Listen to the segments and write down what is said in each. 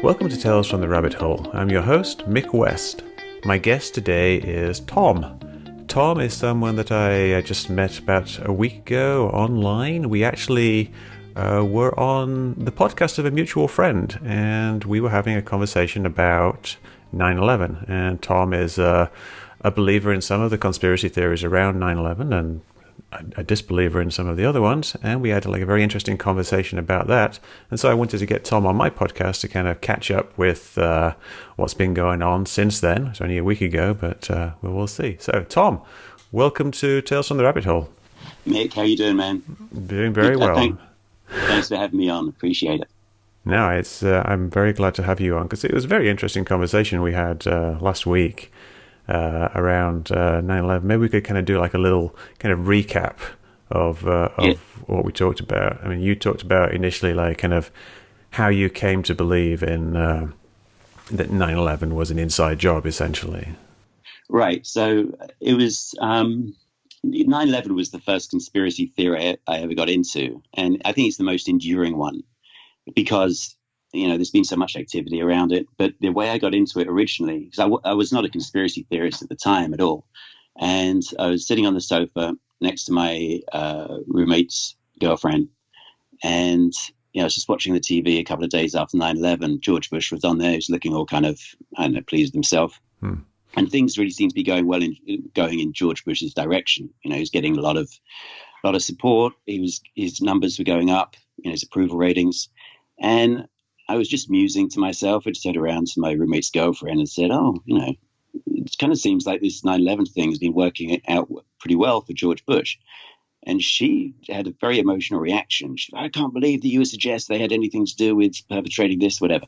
Welcome to Tales from the Rabbit Hole. I'm your host, Mick West. My guest today is Tom. Tom is someone that I just met about a week ago online. We actually were on the podcast of a mutual friend, and we were having a conversation about 9/11. And Tom is a believer in some of the conspiracy theories around 9/11 and a disbeliever in some of the other ones, and we had a very interesting conversation about that. And so I wanted to get Tom on my podcast to kind of catch up with what's been going on since then. It's only a week ago, but we'll see. So Tom, welcome to Tales from the Rabbit Hole. Mick, how you doing, man? Doing very well. Thanks for having me on. Appreciate it. No, it's I'm very glad to have you on, because it was a very interesting conversation we had last week around 9/11. Maybe we could kind of do like a little kind of recap of what we talked about. I mean, you talked about initially like kind of how you came to believe in that 9/11 was an inside job, essentially. Right. So it was 9/11 was the first conspiracy theory I ever got into, and I think it's the most enduring one because there's been so much activity around it. But the way I got into it originally, because I was not a conspiracy theorist at the time at all, and I was sitting on the sofa next to my roommate's girlfriend, and I was just watching the TV a couple of days after 9/11. George Bush was on there. He was looking all kind of, I don't know, pleased with himself. And things really seemed to be going in George Bush's direction. He was getting a lot of support. His numbers were going up. His approval ratings, and I was just musing to myself. I just turned around to my roommate's girlfriend and said, it kind of seems like this 9/11 thing has been working out pretty well for George Bush. And she had a very emotional reaction. She said, I can't believe that you would suggest they had anything to do with perpetrating this, whatever.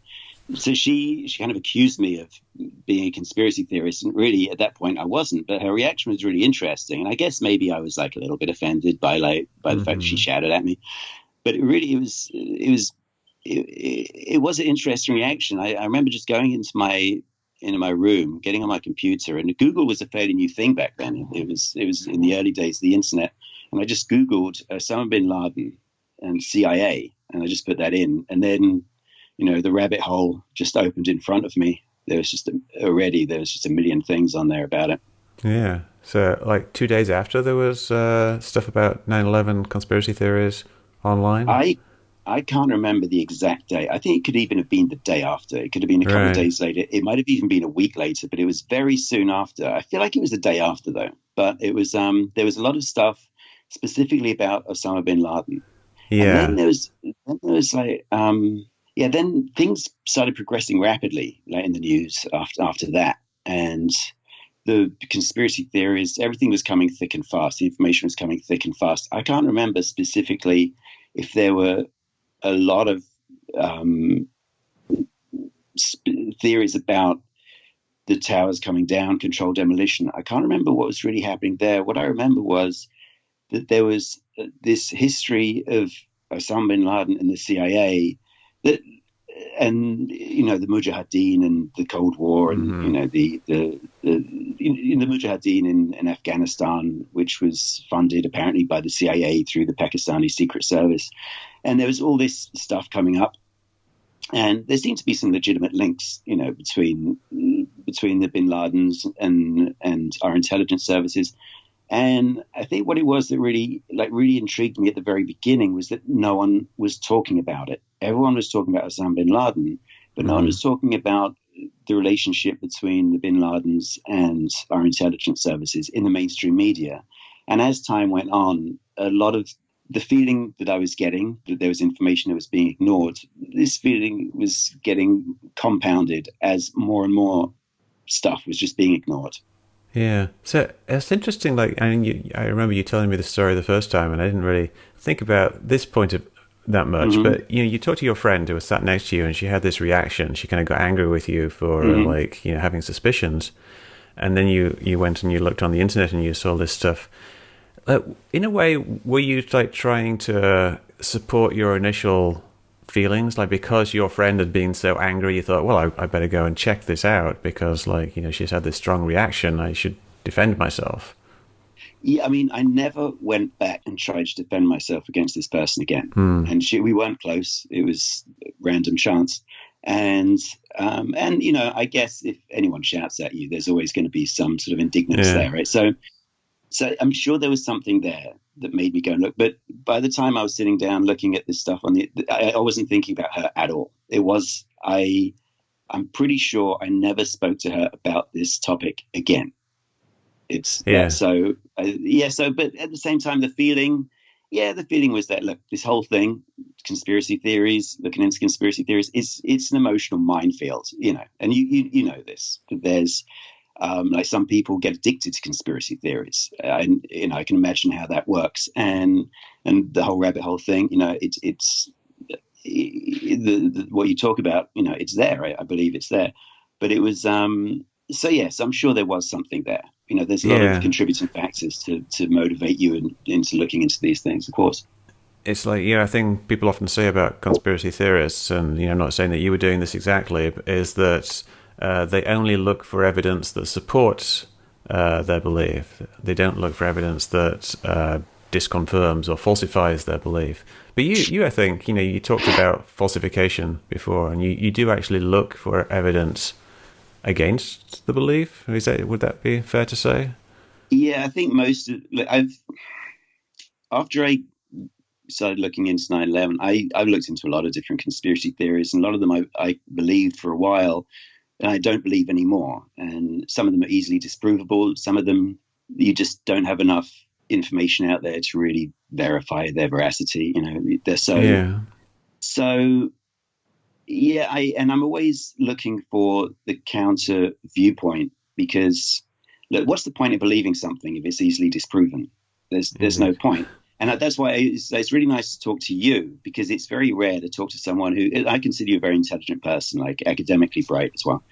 So she kind of accused me of being a conspiracy theorist. And really, at that point, I wasn't. But her reaction was really interesting. And I guess maybe I was like a little bit offended by the fact that she shouted at me. But it was an interesting reaction. I remember just going into my room, getting on my computer, and Google was a fairly new thing back then. It was in the early days of the internet, and I just Googled Osama bin Laden and CIA, and I just put that in, and then the rabbit hole just opened in front of me. There was just a million things on there about it. Yeah. So like 2 days after there was stuff about 9/11 conspiracy theories online. I can't remember the exact day. I think it could even have been the day after. It could have been a couple of days later. It might have even been a week later, but it was very soon after. I feel like it was the day after, though. But it was there was a lot of stuff specifically about Osama bin Laden. Yeah. And then things started progressing rapidly, like in the news after that. And the conspiracy theories, everything was coming thick and fast. The information was coming thick and fast. I can't remember specifically if there were a lot of theories about the towers coming down, controlled demolition. I can't remember what was really happening there. What I remember was that there was this history of Osama bin Laden and the CIA, and the Mujahideen and the Cold War, and the Mujahideen in Afghanistan, which was funded apparently by the CIA through the Pakistani Secret Service. And there was all this stuff coming up, and there seemed to be some legitimate links, between the Bin Ladens and our intelligence services. And I think what it was that really intrigued me at the very beginning was that no one was talking about it. Everyone was talking about Osama bin Laden, but no one was talking about the relationship between the Bin Ladens and our intelligence services in the mainstream media. And as time went on, a lot of the feeling that I was getting, that there was information that was being ignored, this feeling was getting compounded as more and more stuff was just being ignored. Yeah, so it's interesting. I remember you telling me the story the first time, and I didn't really think about this point of that much. But you talked to your friend who was sat next to you, and she had this reaction. She kind of got angry with you for having suspicions, and then you went and you looked on the internet and you saw this stuff. In a way, were you trying to support your initial feelings? Because your friend had been so angry, you thought, well, I better go and check this out because she's had this strong reaction. I should defend myself. Yeah, I mean, I never went back and tried to defend myself against this person again. And we weren't close. It was random chance. And you know, I guess if anyone shouts at you, there's always going to be some sort of indignance there, right? So I'm sure there was something there that made me go and look. But by the time I was sitting down looking at this stuff I wasn't thinking about her at all. I'm pretty sure I never spoke to her about this topic again. But at the same time, the feeling was that, look, this whole thing, conspiracy theories, looking into conspiracy theories, it's an emotional minefield, you know, and you know this. There's like some people get addicted to conspiracy theories, and you know, I can imagine how that works, and the whole rabbit hole thing, you know, it's what you talk about, you know, it's there. I believe it's there, but it was so yes, I'm sure there was something there. You know, there's a lot of contributing factors to motivate you into looking into these things, of course. It's like, you know, a thing people often say about conspiracy theorists, and, you know, I'm not saying that you were doing this exactly, is that they only look for evidence that supports their belief. They don't look for evidence that disconfirms or falsifies their belief. But you, I think, you know, you talked about falsification before, and you do actually look for evidence against the belief. Would that be fair to say? Yeah, I think after I started looking into 9/11, I've looked into a lot of different conspiracy theories, and a lot of them I believed for a while, and I don't believe anymore. And some of them are easily disprovable. Some of them you just don't have enough information out there to really verify their veracity. You know, they're so. Yeah, I'm always looking for the counter viewpoint, because look, what's the point of believing something if it's easily disproven? There's no point. And that's why it's really nice to talk to you, because it's very rare to talk to someone who, I consider you a very intelligent person, like academically bright as well.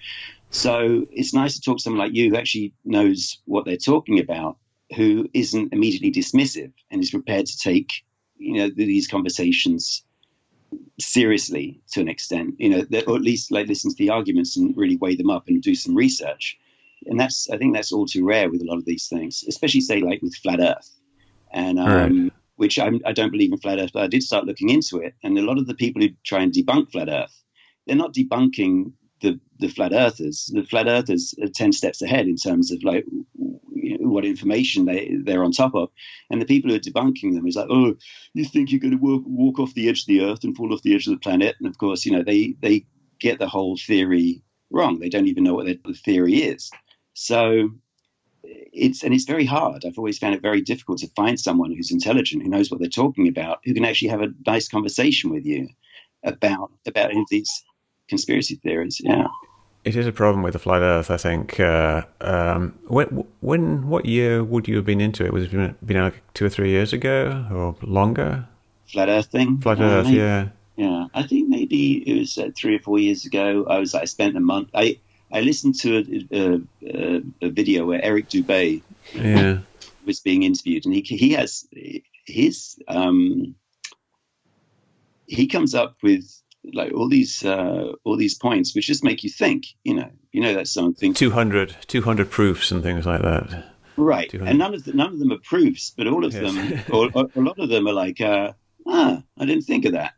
So it's nice to talk to someone like you who actually knows what they're talking about, who isn't immediately dismissive and is prepared to take, you know, these conversations seriously to an extent, you know, or at least like listen to the arguments and really weigh them up and do some research. And I think that's all too rare with a lot of these things, especially say like with flat Earth, and which I don't believe in flat Earth, but I did start looking into it. And a lot of the people who try and debunk flat Earth, they're not debunking the flat earthers. The flat earthers are 10 steps ahead in terms of like what information they're on top of. And the people who are debunking them is like, oh, you think you're going to walk off the edge of the earth and fall off the edge of the planet. And of course, you know, they get the whole theory wrong. They don't even know what the theory is. So it's very hard. I've always found it very difficult to find someone who's intelligent, who knows what they're talking about, who can actually have a nice conversation with you about any of these conspiracy theories. Yeah, it is a problem with the flat Earth, I think. What year would you have been into it? Was it been like 2 or 3 years ago or longer? Flat Earth thing. Flat Earth, maybe, yeah. Yeah, I think maybe it was 3 or 4 years ago. I spent a month. I listened to a video where Eric Dubay was being interviewed, and he has his he comes up with like all these points which just make you think, you know that something 200 proofs and things like that, right? 200. And none of them are proofs, but all of them, or a lot of them are like, I didn't think of that,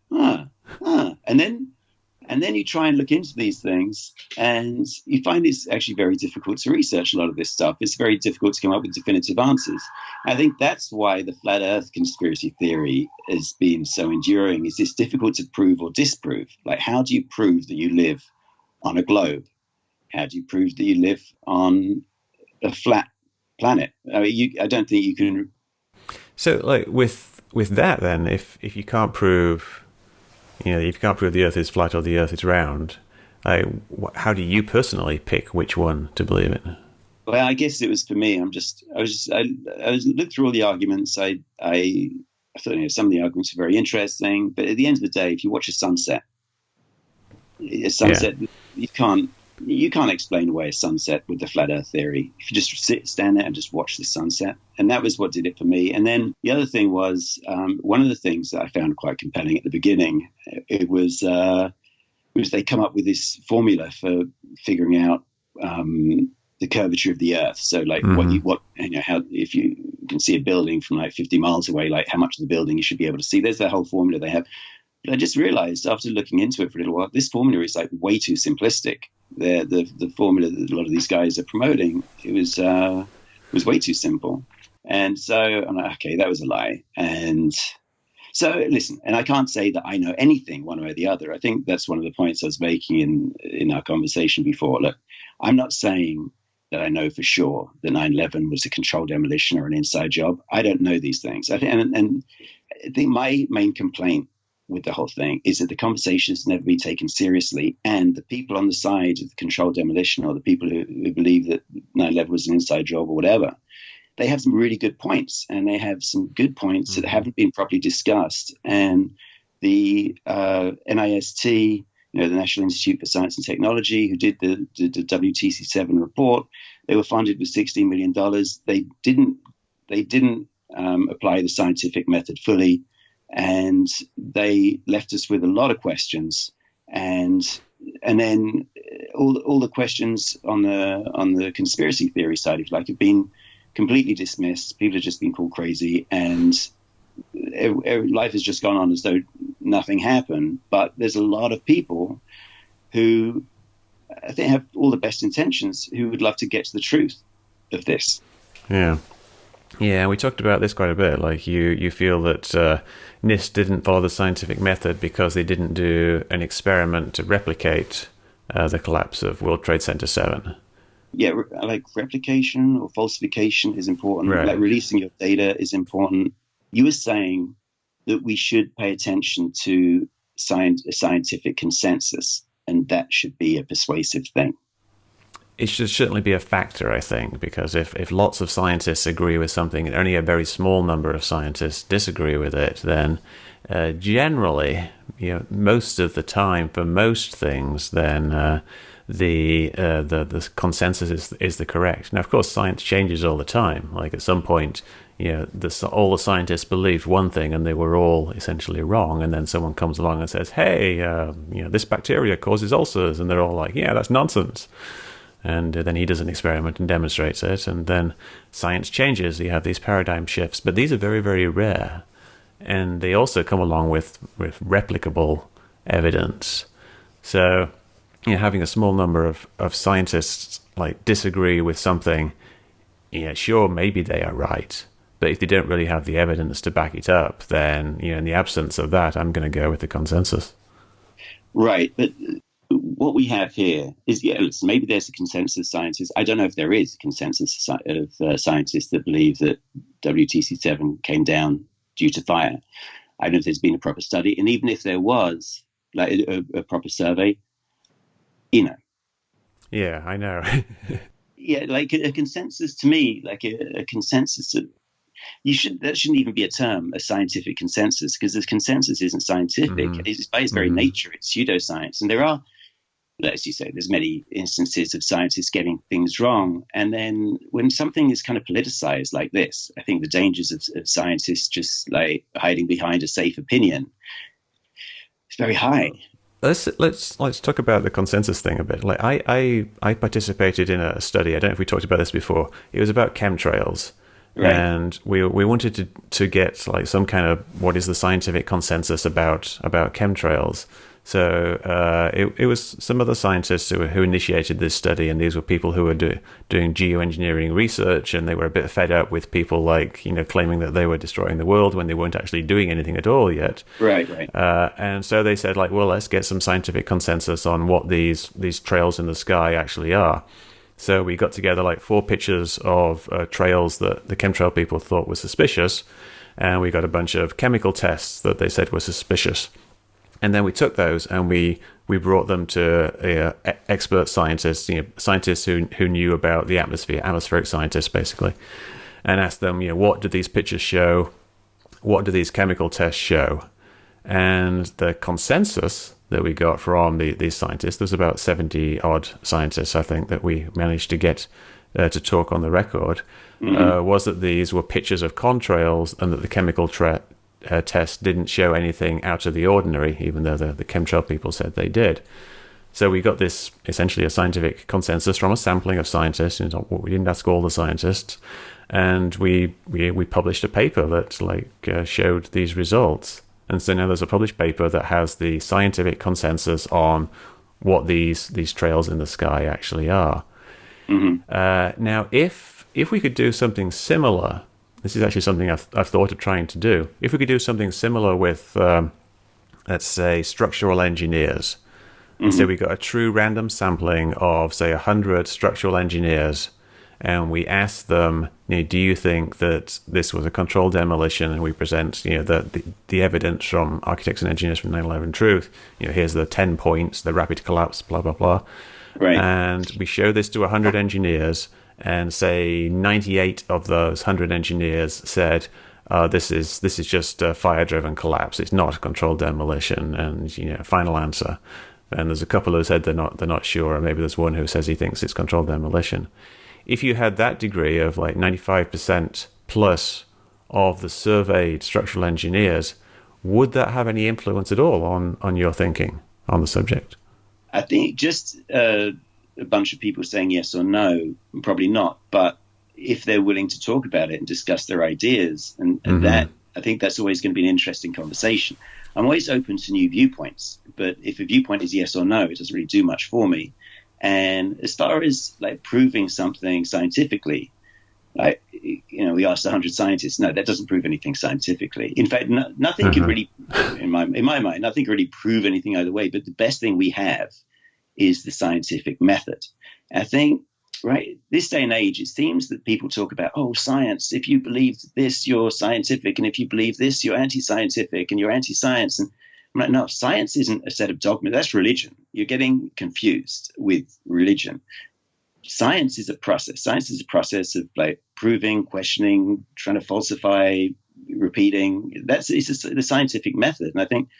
and then you try and look into these things, and you find it's actually very difficult to research a lot of this stuff. It's very difficult to come up with definitive answers. I think that's why the flat Earth conspiracy theory has been so enduring. Is it's difficult to prove or disprove. Like, how do you prove that you live on a globe? How do you prove that you live on a flat planet? I mean, I don't think you can. So, like with that, then, if you can't prove, you know, if you can't prove the Earth is flat or the Earth is round, how do you personally pick which one to believe in? Well, I guess it was for me. I looked through all the arguments. I thought, you know, some of the arguments were very interesting, but at the end of the day, if you watch a sunset, you can't explain away a sunset with the flat Earth theory. If you just stand there and just watch the sunset, and that was what did it for me. And then the other thing was, one of the things that I found quite compelling at the beginning, it was they come up with this formula for figuring out the curvature of the Earth. So like how if you can see a building from like 50 miles away, like how much of the building you should be able to see. There's that whole formula they have. But I just realized after looking into it for a little while, this formula is like way too simplistic. The formula that a lot of these guys are promoting, it was way too simple. And so I'm like, okay, that was a lie. And so listen, and I can't say that I know anything one way or the other. I think that's one of the points I was making in our conversation before. Look, I'm not saying that I know for sure that 9/11 was a controlled demolition or an inside job. I don't know these things. I think, and I think my main complaint with the whole thing is that the conversation has never been taken seriously, and the people on the side of the controlled demolition, or the people who believe that 9/11 was an inside job or whatever, they have some really good points, and they have some good points that haven't been properly discussed. And the NIST, the National Institute for Science and Technology, who did the WTC7 report, they were funded with $16 million. They didn't apply the scientific method fully, and they left us with a lot of questions. And then all the questions on the conspiracy theory side, if you like, have been completely dismissed. People have just been called crazy, and life has just gone on as though nothing happened. But there's a lot of people who I think have all the best intentions who would love to get to the truth of this. Yeah, we talked about this quite a bit. Like you feel that NIST didn't follow the scientific method because they didn't do an experiment to replicate the collapse of World Trade Center 7. Yeah, like replication or falsification is important. Right. Like releasing your data is important. You were saying that we should pay attention to a scientific consensus, and that should be a persuasive thing. It should certainly be a factor, I think, because if lots of scientists agree with something and only a very small number of scientists disagree with it, then generally, most of the time for most things, then the consensus is the correct. Now, of course, science changes all the time. Like at some point, all the scientists believed one thing and they were all essentially wrong, and then someone comes along and says, "Hey, this bacteria causes ulcers," and they're all like, "Yeah, that's nonsense." And then he does an experiment and demonstrates it, and then science changes. You have these paradigm shifts, but these are very, very rare, and they also come along with replicable evidence. So, having a small number of scientists like disagree with something, sure, maybe they are right, but if they don't really have the evidence to back it up, then in the absence of that, I'm going to go with the consensus. Right, but what we have here is, listen, maybe there's a consensus of scientists. I don't know if there is a consensus of scientists that believe that WTC7 came down due to fire. I don't know if there's been a proper study, and even if there was, like a proper survey, Yeah, I know. Yeah, like a consensus to me, like a consensus that shouldn't even be a term, a scientific consensus, because this consensus isn't scientific. It's by its very nature, it's pseudoscience. And there are, as you say, there's many instances of scientists getting things wrong. And then when something is kind of politicized like this, I think the dangers of scientists just like hiding behind a safe opinion is very high. Let's talk about the consensus thing a bit. Like I participated in a study. I don't know if we talked about this before. It was about chemtrails. Right. And we wanted to get like some kind of what is the scientific consensus about chemtrails. So it was some other scientists who initiated this study, and these were people who were doing geoengineering research, and they were a bit fed up with people like claiming that they were destroying the world when they weren't actually doing anything at all yet. Right. And so they said like, well, let's get some scientific consensus on what these trails in the sky actually are. So we got together like 4 pictures of trails that the chemtrail people thought were suspicious, and we got a bunch of chemical tests that they said were suspicious. And then we took those and we brought them to expert scientists, scientists who knew about the atmosphere, atmospheric scientists basically, and asked them, what do these pictures show? What do these chemical tests show? And the consensus that we got from these scientists, there's about 70 odd scientists, I think, that we managed to get to talk on the record, was that these were pictures of contrails, and that the chemical test didn't show anything out of the ordinary, even though the chemtrail people said they did. So we got this essentially a scientific consensus from a sampling of scientists. We didn't ask all the scientists, and we published a paper that showed these results. And so now there's a published paper that has the scientific consensus on what these trails in the sky actually are. Now, if we could do something similar, this is actually something I've thought of trying to do. If we could do something similar with, let's say, structural engineers, and say we got a true random sampling of, say, 100 structural engineers, and we ask them, do you think that this was a controlled demolition? And we present, the evidence from architects and engineers from 9/11 Truth. Here's the 10 points, the rapid collapse, blah blah blah. Right. And we show this to 100 engineers, and say 98 of those 100 engineers said, this is just a fire-driven collapse. It's not a controlled demolition. And final answer. And there's a couple who said they're not sure, or maybe there's one who says he thinks it's controlled demolition. If you had that degree of like 95% plus of the surveyed structural engineers, would that have any influence at all on your thinking on the subject? I think just a bunch of people saying yes or no, probably not. But if they're willing to talk about it and discuss their ideas, and that, I think that's always going to be an interesting conversation. I'm always open to new viewpoints, but if a viewpoint is yes or no, it doesn't really do much for me. And as far as like proving something scientifically, we asked 100 scientists. No, that doesn't prove anything scientifically. In fact, nothing can really, in my mind, nothing can really prove anything either way. But the best thing we have is the scientific method. And I think, right, this day and age, it seems that people talk about, science. If you believe this, you're scientific, and if you believe this, you're anti-scientific, and you're anti-science. And I'm like, no, science isn't a set of dogma. That's religion. You're getting confused with religion. Science is a process. Science is a process of like proving, questioning, trying to falsify, repeating. It's the scientific method. And I think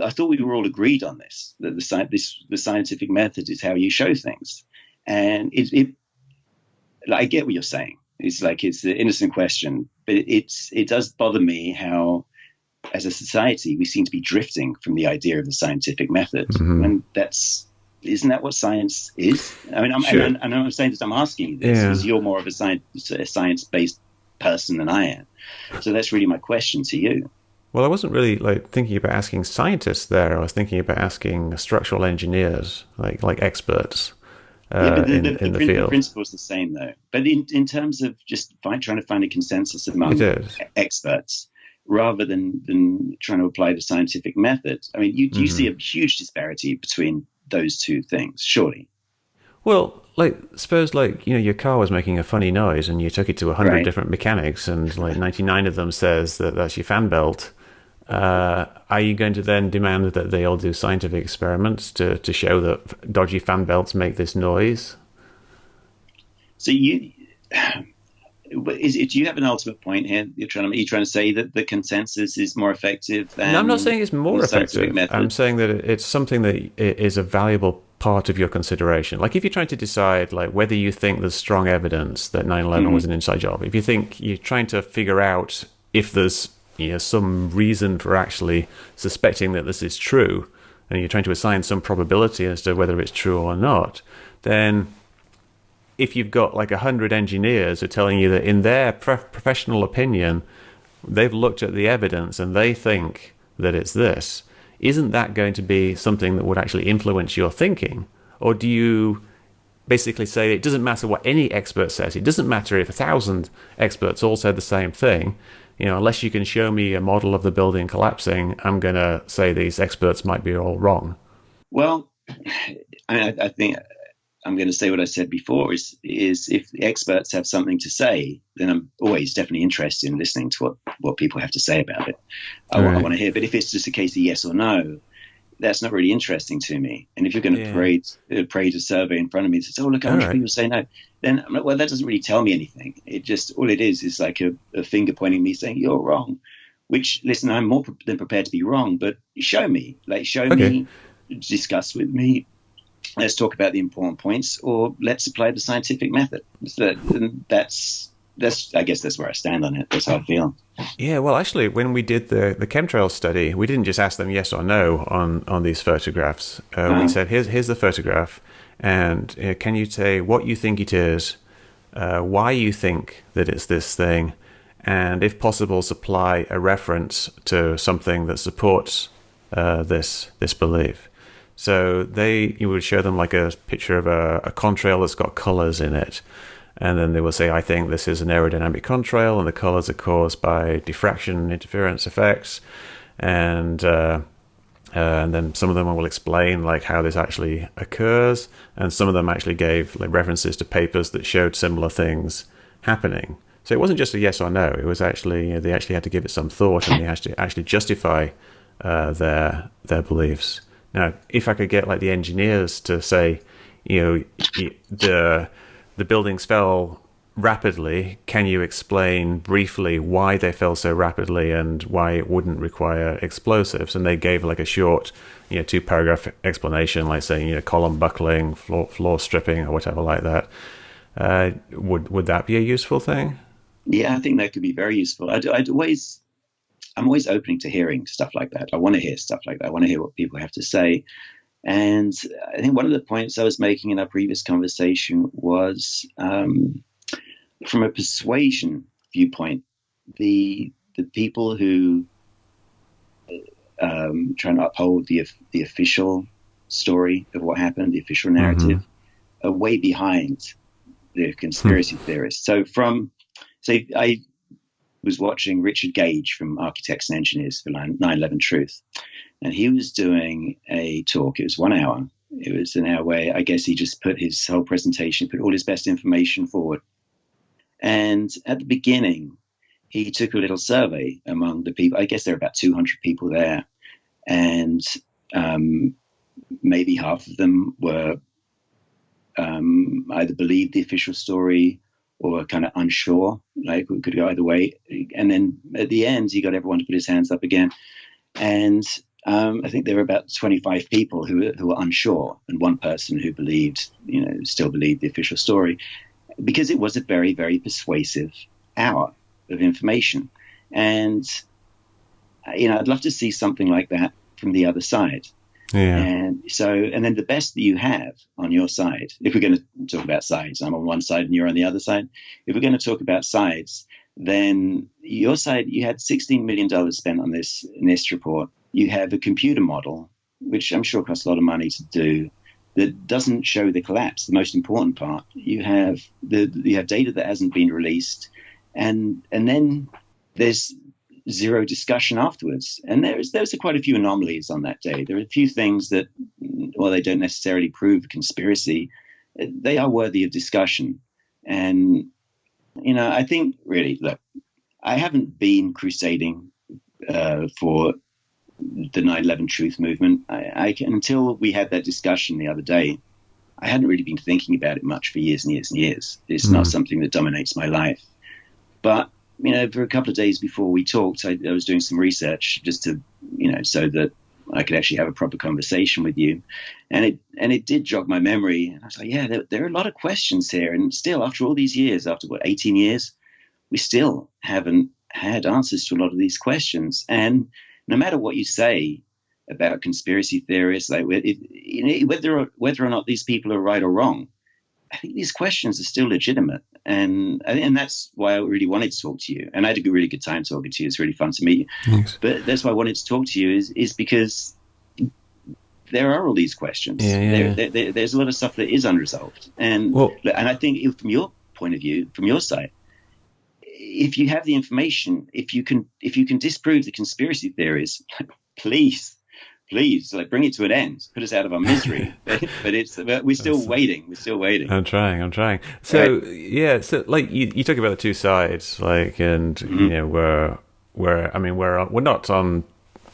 I thought we were all agreed on this, that the scientific method is how you show things. And I get what you're saying. It's like, it's the innocent question, but it does bother me how, as a society, we seem to be drifting from the idea of the scientific method. And isn't that what science is? I mean, I'm saying this, I'm asking you this because you're more of a science-based person than I am. So that's really my question to you. Well, I wasn't really like thinking about asking scientists there. I was thinking about asking structural engineers, like experts in the field. The principle's the same, though. But in terms of just trying to find a consensus among experts, rather than trying to apply the scientific method, I mean, you see a huge disparity between those two things, surely. Well, suppose your car was making a funny noise and you took it to 100 different mechanics, and 99 of them says that that's your fan belt. Are you going to then demand that they all do scientific experiments to show that dodgy fan belts make this noise? So do you have an ultimate point here? Are you trying to say that the consensus is more effective than? No, I'm not saying it's more effective. I'm saying that it's something that is a valuable part of your consideration. Like if you're trying to decide whether you think there's strong evidence that 9/11 was an inside job, if you think you're trying to figure out if there's some reason for actually suspecting that this is true, and you're trying to assign some probability as to whether it's true or not, then if you've got 100 engineers who are telling you that in their professional opinion, they've looked at the evidence and they think that it's this, isn't that going to be something that would actually influence your thinking? Or do you basically say it doesn't matter what any expert says, it doesn't matter if 1,000 experts all said the same thing, unless you can show me a model of the building collapsing, I'm going to say these experts might be all wrong? Well, I think I'm going to say what I said before is if the experts have something to say, then I'm always definitely interested in listening to what people have to say about it. I want to hear. But if it's just a case of yes or no, that's not really interesting to me. And if you're going to parade a survey in front of me that says, look, 100 people say no, then I'm like, well, that doesn't really tell me anything. All it is like a finger pointing me saying you're wrong, which, listen, I'm more than prepared to be wrong, but show me, me, discuss with me. Let's talk about the important points, or let's apply the scientific method. That's I guess that's where I stand on it. That's how I feel. Yeah, well, actually, when we did the chemtrail study, we didn't just ask them yes or no on these photographs. We said, here's the photograph, and can you say what you think it is, why you think that it's this thing, and if possible, supply a reference to something that supports this belief. So you would show them like a picture of a contrail that's got colors in it. And then they will say, I think this is an aerodynamic contrail, and the colors are caused by diffraction interference effects. And then some of them will explain like how this actually occurs. And some of them actually gave like references to papers that showed similar things happening. So it wasn't just a yes or no. It was actually, they actually had to give it some thought, and they had to actually justify their beliefs. Now, if I could get like the engineers to say, the buildings fell rapidly, can you explain briefly why they fell so rapidly and why it wouldn't require explosives? And they gave like a short, 2-paragraph explanation, like saying, column buckling, floor stripping, or whatever like that. Would that be a useful thing? Yeah, I think that could be very useful. I'm always open to hearing stuff like that. I want to hear stuff like that. I want to hear what people have to say. And I think one of the points I was making in our previous conversation was from a persuasion viewpoint, the people who try to uphold the official story of what happened, the official narrative, are way behind the conspiracy theorists. So I was watching Richard Gage from Architects and Engineers for 9/11 Truth, and he was doing a talk. It was 1 hour. It was an hour where I guess he just put his whole presentation, put all his best information forward. And at the beginning, he took a little survey among the people. I guess there were about 200 people there, and maybe half of them were either believed the official story or were kind of unsure, like it could go either way. And then at the end, he got everyone to put his hands up again. And I think there were about 25 people who were unsure, and one person who believed, still believed the official story, because it was a very, very persuasive hour of information. And, I'd love to see something like that from the other side. Yeah. And then the best that you have on your side, if we're going to talk about sides, I'm on one side and you're on the other side. If we're going to talk about sides, then your side, you had $16 million spent on this report. You have a computer model, which I'm sure costs a lot of money to do, that doesn't show the collapse. The most important part, you have data that hasn't been released, and then there's zero discussion afterwards. And there was quite a few anomalies on that day. There are a few things that, while they don't necessarily prove a conspiracy, they are worthy of discussion. And I think really, look, I haven't been crusading for the 9/11 Truth movement. Until we had that discussion the other day, I hadn't really been thinking about it much for years and years and years. It's not something that dominates my life. But for a couple of days before we talked, I was doing some research just to, so that I could actually have a proper conversation with you. And it did jog my memory. And I was like, yeah, there are a lot of questions here. And still, after all these years, after 18 years, we still haven't had answers to a lot of these questions. And no matter what you say about conspiracy theorists, like whether or not these people are right or wrong, I think these questions are still legitimate. And that's why I really wanted to talk to you. And I had a really good time talking to you. It's really fun to meet you. Thanks. But that's why I wanted to talk to you is because there are all these questions. There's a lot of stuff that is unresolved. And I think from your point of view, from your side, if you have the information, if you can disprove the conspiracy theories, please, like, bring it to an end. Put us out of our misery. but we're still waiting. We're still waiting. I'm trying. So right. So like you talk about the two sides, like, and we're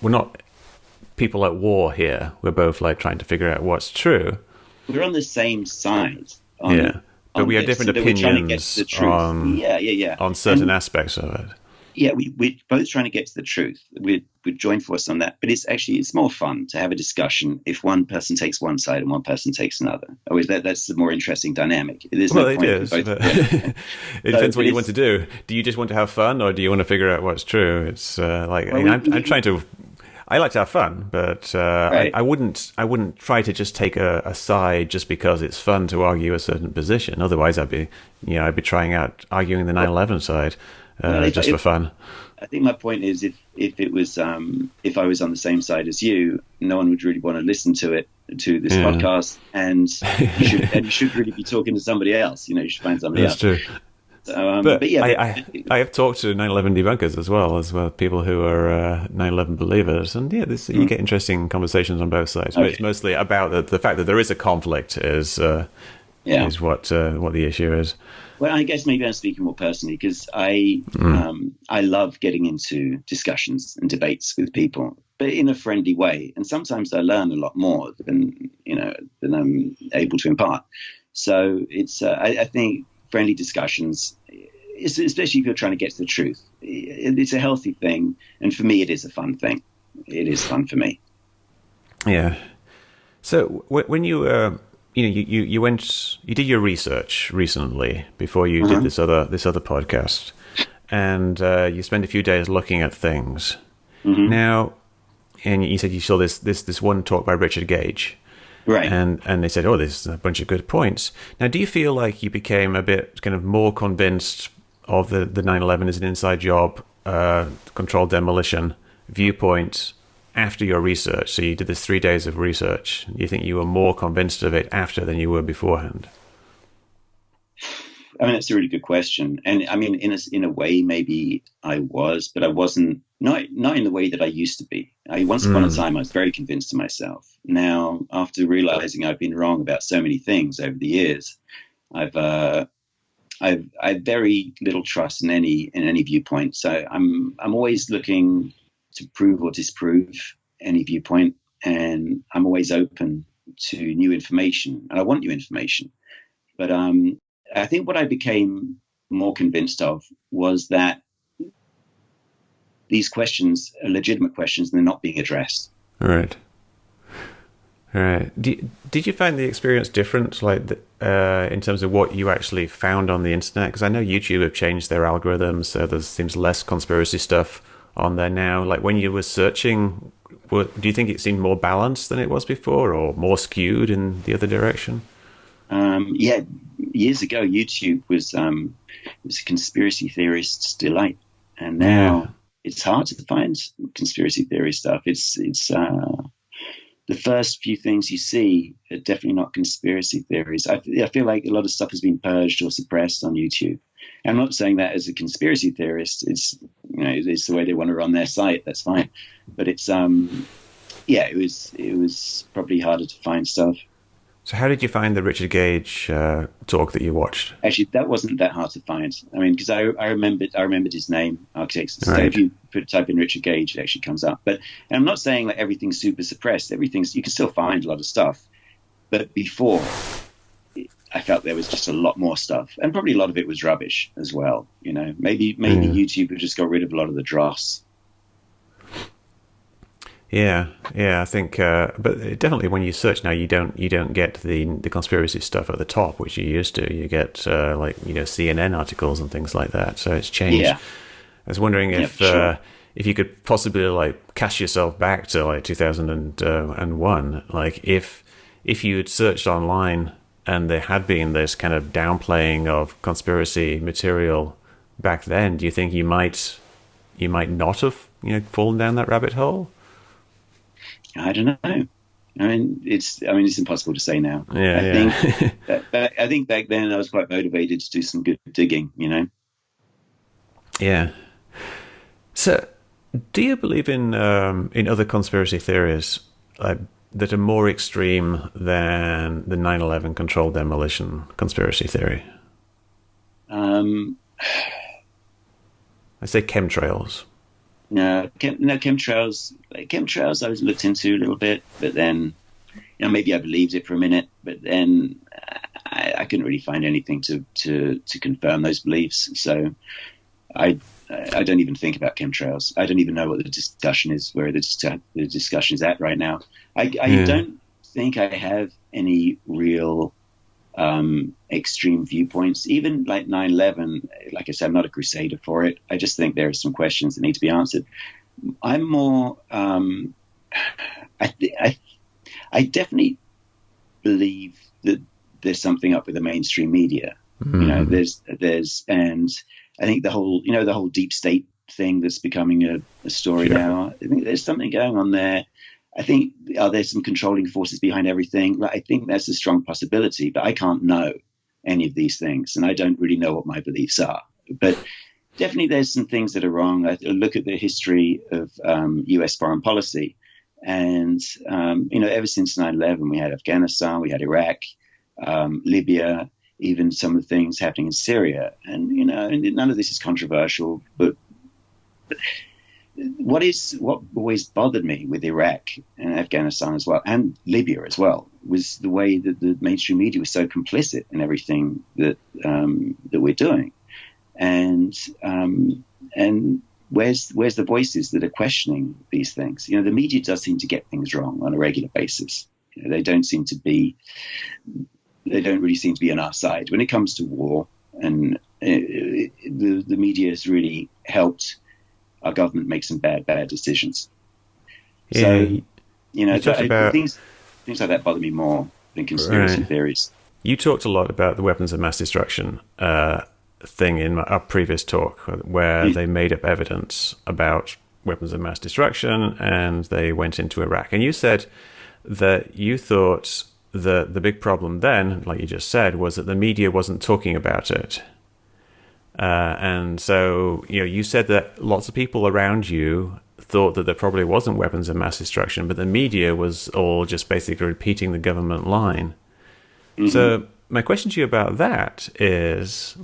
not people at war here. We're both like trying to figure out what's true. We're on the same side. But we have different opinions on certain aspects of it. Yeah, we're both trying to get to the truth. We're joined force on that. But it's more fun to have a discussion if one person takes one side and one person takes another. That's the more interesting dynamic. It is. It depends what you want to do. Do you just want to have fun, or do you want to figure out what's true? It's I'm trying to. I like to have fun, but right. I wouldn't try to just take a side just because it's fun to argue a certain position. Otherwise, I'd be trying out arguing the 9/11 side. just for fun. I think my point is, if it was if I was on the same side as you, no one would really want to listen to this podcast, and you should really be talking to somebody else. You should find somebody else. That's true. So, but yeah, I have talked to 9/11 debunkers as well, people who are 9/11 believers, and you get interesting conversations on both sides. But it's mostly about the fact that there is a conflict is what the issue is. Well, I guess maybe I'm speaking more personally because I love getting into discussions and debates with people, but in a friendly way. And sometimes I learn a lot more than I'm able to impart. So it's I think friendly discussions, especially if you're trying to get to the truth, it's a healthy thing. And for me, it is a fun thing. It is fun for me. Yeah. So when you you did your research recently before you did this other podcast, and you spent a few days looking at things. Now, and you said you saw this one talk by Richard Gage, right? And they said, oh, there's a bunch of good points. Now, do you feel like you became a bit kind of more convinced of the 9/11 as an inside job, controlled demolition viewpoint after your research? So you did this 3 days of research. Do you think you were more convinced of it after than you were beforehand? I mean, that's a really good question. And I mean, in a way, maybe I was, but I wasn't, not in the way that I used to be. Once upon a time, I was very convinced of myself. Now, after realizing I've been wrong about so many things over the years, I've very little trust in any viewpoint. So I'm always looking to prove or disprove any viewpoint, and I'm always open to new information, and I want new information. But I think what I became more convinced of was that these questions are legitimate questions and they're not being addressed. All right. Did you find the experience different, in terms of what you actually found on the internet? Because I know YouTube have changed their algorithms, so there seems less conspiracy stuff on there now. Like when you were searching, do you think it seemed more balanced than it was before, or more skewed in the other direction? Yeah, years ago, YouTube was a conspiracy theorist's delight, and now it's hard to find conspiracy theory stuff. It's the first few things you see are definitely not conspiracy theories. I feel like a lot of stuff has been purged or suppressed on YouTube. I'm not saying that as a conspiracy theorist. It's it's the way they want to run their site. That's fine, but it's it was probably harder to find stuff. So how did you find the Richard Gage talk that you watched? Actually, that wasn't that hard to find. I mean, because I remembered his name, Architects. So if you type in Richard Gage, it actually comes up. But I'm not saying that everything's super suppressed. You can still find a lot of stuff. But before, I felt there was just a lot more stuff, and probably a lot of it was rubbish as well. Maybe YouTube had just got rid of a lot of the dross. Yeah, I think, but definitely when you search now, you don't get the conspiracy stuff at the top, which you used to. You get CNN articles and things like that. So it's changed. Yeah. I was wondering if you could possibly cast yourself back to 2001, if you had searched online and there had been this kind of downplaying of conspiracy material back then. Do you think you might not have fallen down that rabbit hole? I don't know. I mean, it's impossible to say now. I think back then I was quite motivated to do some good digging. Yeah. So, do you believe in other conspiracy theories that are more extreme than the 9/11 controlled demolition conspiracy theory? I say chemtrails. No, chemtrails. Chemtrails I was looked into a little bit, but then maybe I believed it for a minute, but then I couldn't really find anything to confirm those beliefs. So I don't even think about chemtrails. I don't even know what the discussion is, where the discussion is at right now. I don't think I have any real extreme viewpoints. Even like 9/11, like I said, I'm not a crusader for it. I just think there are some questions that need to be answered. I'm more, I definitely believe that there's something up with the mainstream media. Mm-hmm. I think the whole deep state thing that's becoming a story now. I think there's something going on there. I think there's some controlling forces behind everything. Like, I think that's a strong possibility, but I can't know any of these things, and I don't really know what my beliefs are. But definitely there's some things that are wrong. I look at the history of U.S. foreign policy, and ever since 9/11, we had Afghanistan, we had Iraq, Libya, even some of the things happening in Syria, and none of this is controversial. But what always bothered me with Iraq and Afghanistan as well, and Libya as well, was the way that the mainstream media was so complicit in everything that we're doing, and where's the voices that are questioning these things? The media does seem to get things wrong on a regular basis. They don't really seem to be on our side when it comes to war, and the media has really helped our government make some bad decisions. Yeah, So, things like that bother me more than conspiracy theories. You talked a lot about the weapons of mass destruction thing in our previous talk, where they made up evidence about weapons of mass destruction, and they went into Iraq. And you said that you thought that the big problem then, like you just said, was that the media wasn't talking about it. And so, you said that lots of people around you thought that there probably wasn't weapons of mass destruction, but the media was all just basically repeating the government line. Mm-hmm. So my question to you about that is,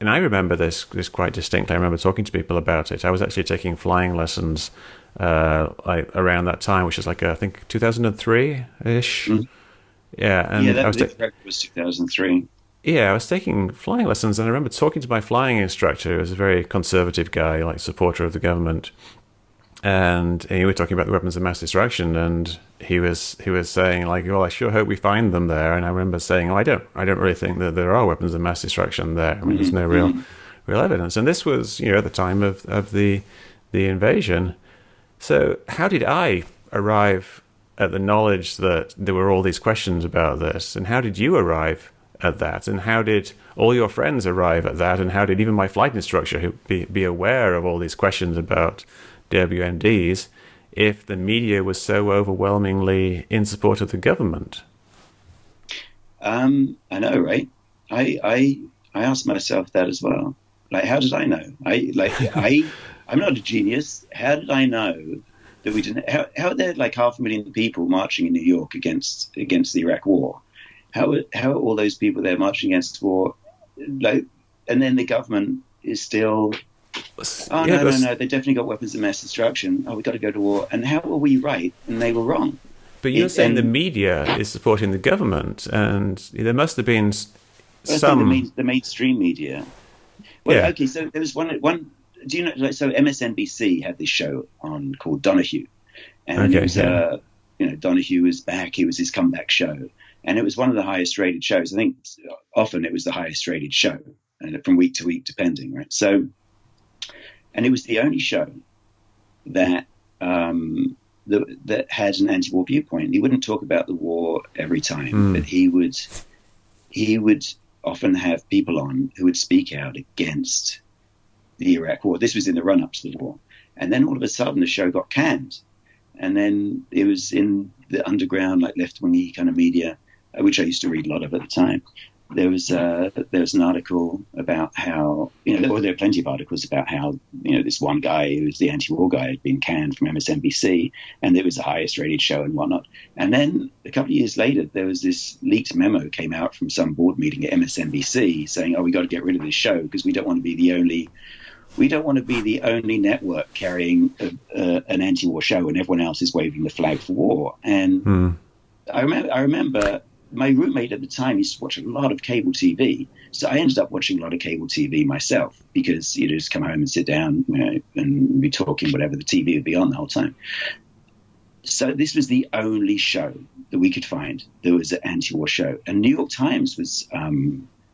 and I remember this quite distinctly. I remember talking to people about it. I was actually taking flying lessons around that time, which is I think 2003-ish. Mm-hmm. Yeah, and that was 2003. Yeah, I was taking flying lessons, and I remember talking to my flying instructor, who was a very conservative guy, supporter of the government. And we were talking about the weapons of mass destruction, and he was saying, well, I sure hope we find them there. And I remember saying, I don't really think that there are weapons of mass destruction there. I mean, there's no real evidence. And this was, at the time of the invasion. So how did I arrive at the knowledge that there were all these questions about this? And how did you arrive at that? And how did all your friends arrive at that? And how did even my flight instructor be aware of all these questions about WMDs if the media was so overwhelmingly in support of the government? I know, right? I asked myself that as well. How did I know? I'm not a genius. How did I know that we didn't? How are there 500,000 people marching in New York against the Iraq War? How are all those people there marching against war? And then the government is still, no, they definitely got weapons of mass destruction. Oh, we got to go to war. And how were we right and they were wrong? But you're saying the media is supporting the government, and there must have been some the mainstream media. Well, yeah. Okay, so there was one. Do you know? So MSNBC had this show on called Donahue, and it was Donahue was back. It was his comeback show. And it was one of the highest rated shows. I think often it was the highest rated show, and from week to week, depending, right? So, and it was the only show that that had an anti-war viewpoint. He wouldn't talk about the war every time, but he would often have people on who would speak out against the Iraq War. This was in the run-up to the war, and then all of a sudden the show got canned, and then it was in the underground, left-wingy kind of media, which I used to read a lot of at the time. There was an article about how, there were plenty of articles about how, this one guy who was the anti-war guy had been canned from MSNBC, and it was the highest rated show and whatnot. And then a couple of years later, there was this leaked memo came out from some board meeting at MSNBC saying, we got to get rid of this show because we don't want to be the only network carrying an anti-war show and everyone else is waving the flag for war. And I remember my roommate at the time used to watch a lot of cable TV. So I ended up watching a lot of cable TV myself because you'd just come home and sit down and be talking whatever the TV would be on the whole time. So this was the only show that we could find that was an anti-war show. And New York Times was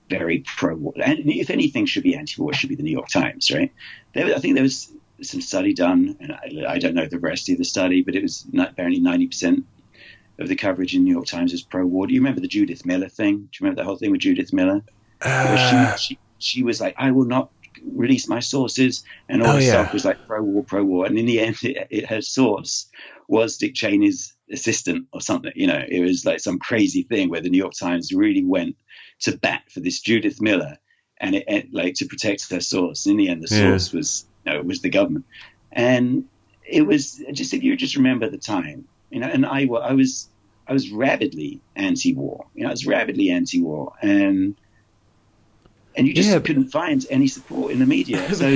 very pro-war. And if anything should be anti-war, it should be the New York Times, right? I think there was some study done, and I don't know the veracity of the study, but it was apparently 90% of the coverage in New York Times is pro-war. Do you remember the Judith Miller thing? Do you remember the whole thing with Judith Miller? She was like, I will not release my sources, and all Oh this stuff yeah, was like pro war. And in the end, her source was Dick Cheney's assistant or something. It was like some crazy thing where the New York Times really went to bat for this Judith Miller, and it like to protect their source. In the end, the yeah. source was was the government, and it was just, if you just remember the time, and I was rabidly anti-war. I was rabidly anti-war, and you Yeah, just couldn't find any support in the media. So,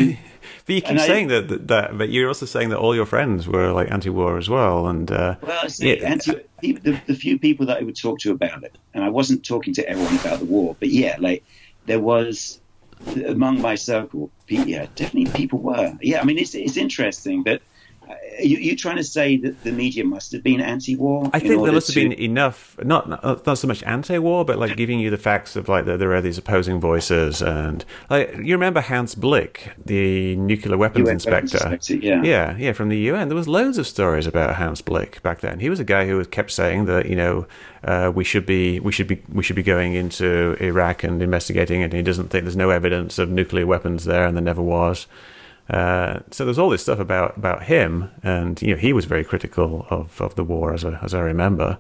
but you keep and saying but you're also saying that all your friends were like anti-war as well, and well, I say yeah, the few people that I would talk to about it, and I wasn't talking to everyone about the war, but yeah, like there was among my circle, yeah, definitely people were. Yeah, I mean, it's interesting that you're trying to say that the media must have been anti-war I in think there order must have to. been enough, not so much anti-war, but like giving you the facts of like that there are these opposing voices, and like you remember Hans Blick, the nuclear weapons UN weapons inspector, inspector, yeah. yeah, from the UN. There was loads of stories about Hans Blick back then. He was a guy who kept saying that we should be going into Iraq and investigating it, and he doesn't think there's no evidence of nuclear weapons there, and there never was. So there's all this stuff about him, and he was very critical of the war, as I remember.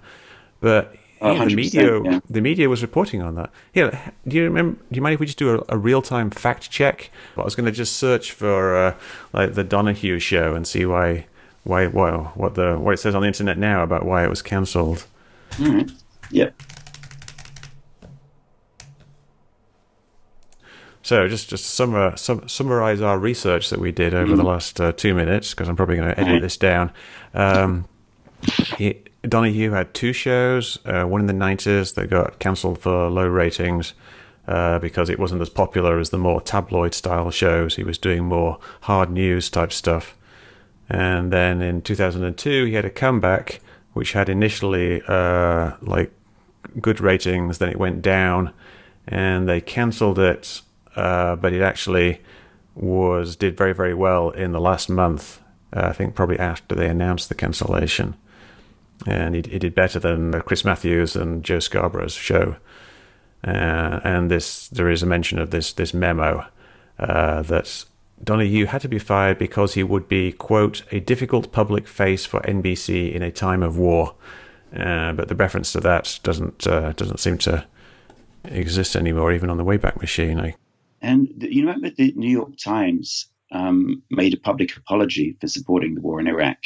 But the 100%, yeah. media was reporting on that. Yeah, do you mind if we just do a real time fact check? I was going to just search for like the Donahue show and see what it says on the internet now about why it was cancelled. Mm-hmm. Yep. So just summarize our research that we did over the last 2 minutes, because I'm probably going to edit this down. Donahue had two shows, one in the 90s that got cancelled for low ratings because it wasn't as popular as the more tabloid-style shows. He was doing more hard news type stuff. And then in 2002, he had a comeback, which had initially like good ratings, then it went down, and they cancelled it. But it actually did very, very well in the last month. I think probably after they announced the cancellation, and it did better than Chris Matthews and Joe Scarborough's show. And there is a mention of this memo that Donahue had to be fired because he would be, quote, a difficult public face for NBC in a time of war. But the reference to that doesn't seem to exist anymore, even on the Wayback Machine. And you remember the New York Times made a public apology for supporting the war in Iraq?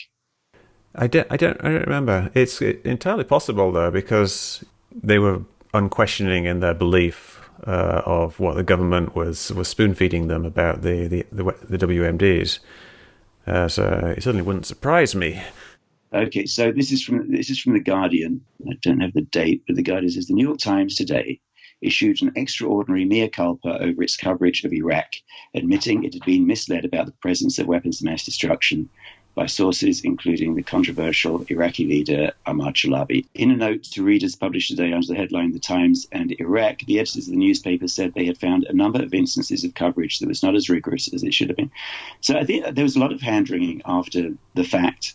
I don't remember. It's entirely possible though, because they were unquestioning in their belief of what the government was spoon feeding them about the WMDs. So it certainly wouldn't surprise me. Okay, so this is from the Guardian. I don't have the date, but the Guardian says the New York Times today issued an extraordinary mea culpa over its coverage of Iraq, admitting it had been misled about the presence of weapons of mass destruction by sources including the controversial Iraqi leader Ahmad Chalabi. In a note to readers published today under the headline The Times and Iraq, the editors of the newspaper said they had found a number of instances of coverage that was not as rigorous as it should have been. So I think there was a lot of hand-wringing after the fact.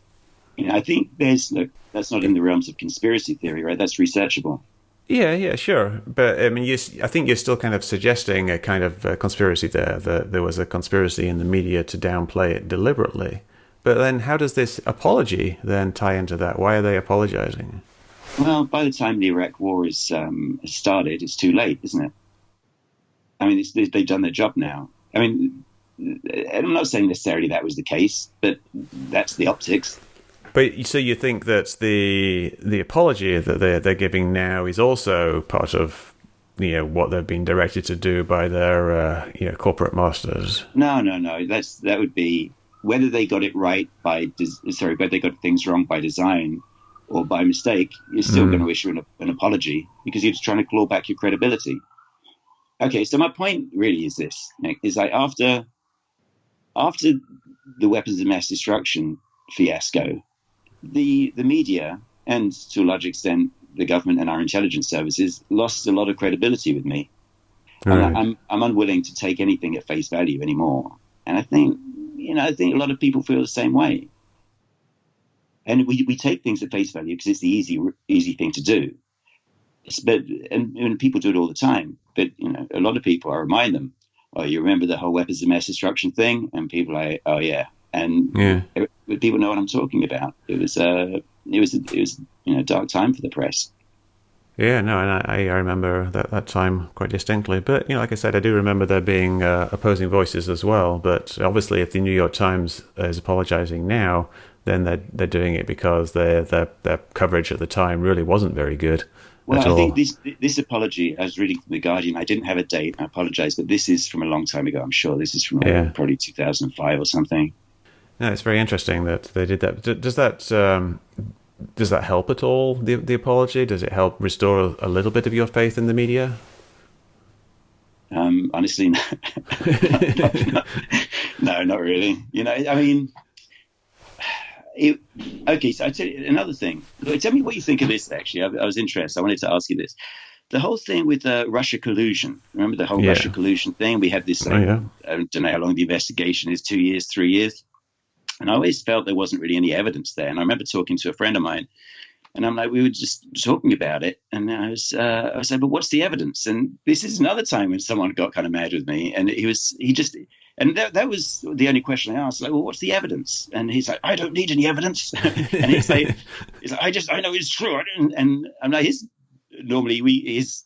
I think that's not in the realms of conspiracy theory, right? That's researchable. Yeah, sure. But I mean, I think you're still kind of suggesting a kind of conspiracy there, that there was a conspiracy in the media to downplay it deliberately. But then how does this apology then tie into that? Why are they apologizing? Well, by the time the Iraq war is started, it's too late, isn't it? I mean, they've done their job now. I mean, I'm not saying necessarily that was the case, but that's the optics. But so you think that the apology that they're giving now is also part of what they've been directed to do by their corporate masters? No. That would be whether they got it right whether they got things wrong by design or by mistake. You're still going to issue an apology because you're just trying to claw back your credibility. Okay, so my point really is this: Nick, is like after the weapons of mass destruction fiasco, the media, and to a large extent the government and our intelligence services, lost a lot of credibility with me. Right. I'm unwilling to take anything at face value anymore. And I think a lot of people feel the same way. And we take things at face value because it's the easy thing to do. And people do it all the time. But a lot of people, I remind them, "Oh, you remember the whole weapons of mass destruction thing?" And people are like, "Oh yeah," and Yeah. people know what I'm talking about. It was a dark time for the press. Yeah, no, and I remember that time quite distinctly. But, like I said, I do remember there being opposing voices as well. But obviously, if the New York Times is apologizing now, then they're doing it because their coverage at the time really wasn't very good Well, at I all. think this apology, I was reading from The Guardian, I didn't have a date, I apologize, but this is from a long time ago, I'm sure. This is from Yeah. probably 2005 or something. No, it's very interesting that they did that. Does that help at all, the apology? Does it help restore a little bit of your faith in the media? Honestly, no, no, not really. I mean, okay, so I tell you another thing. Tell me what you think of this, actually. I was interested. I wanted to ask you this. The whole thing with Russia collusion. Remember the whole Yeah. Russia collusion thing? We had this, Oh, yeah. I don't know how long the investigation is, 2 years, 3 years. And I always felt there wasn't really any evidence there. And I remember talking to a friend of mine, and I'm like, we were just talking about it. And I was like, but what's the evidence? And this is another time when someone got kind of mad with me. And that was the only question I asked. Like, well, what's the evidence? And he's like, I don't need any evidence. And he's like, I know it's true. And I'm like, normally his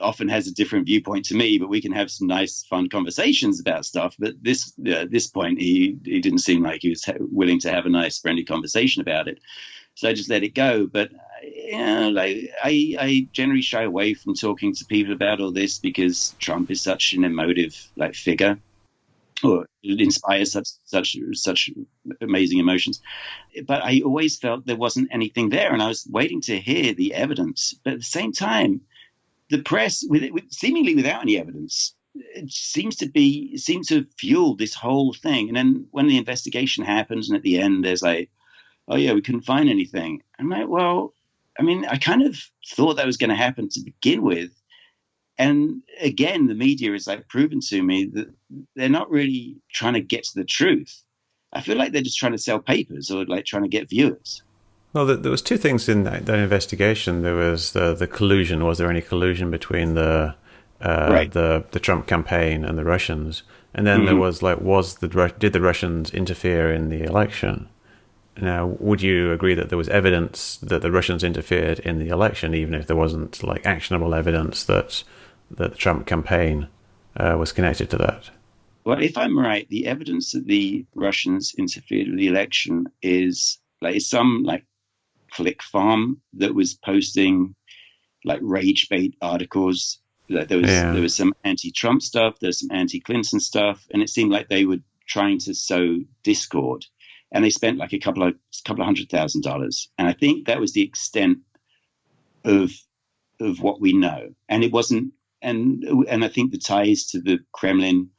often has a different viewpoint to me, but we can have some nice, fun conversations about stuff. But this point, he didn't seem like he was willing to have a nice, friendly conversation about it. So I just let it go. But I generally shy away from talking to people about all this because Trump is such an emotive figure, or it inspires such amazing emotions. But I always felt there wasn't anything there, and I was waiting to hear the evidence. But at the same time, the press, seemingly without any evidence, it seems to fuel this whole thing. And then when the investigation happens, and at the end, there's like, oh yeah, we couldn't find anything. I'm like, well, I mean, I kind of thought that was going to happen to begin with. And again, the media is proven to me that they're not really trying to get to the truth. I feel like they're just trying to sell papers or trying to get viewers. Well, there was two things in that investigation. There was the collusion. Was there any collusion between the Trump campaign and the Russians? And then there was did the Russians interfere in the election? Now, would you agree that there was evidence that the Russians interfered in the election, even if there wasn't actionable evidence that the Trump campaign was connected to that? Well, if I'm right, the evidence that the Russians interfered with the election is some click farm that was posting rage bait articles. There was some anti-Trump stuff, there's some anti-Clinton stuff, and it seemed like they were trying to sow discord. And they spent a couple of $100,000, and I think that was the extent of what we know. And it wasn't, and I think the ties to the Kremlin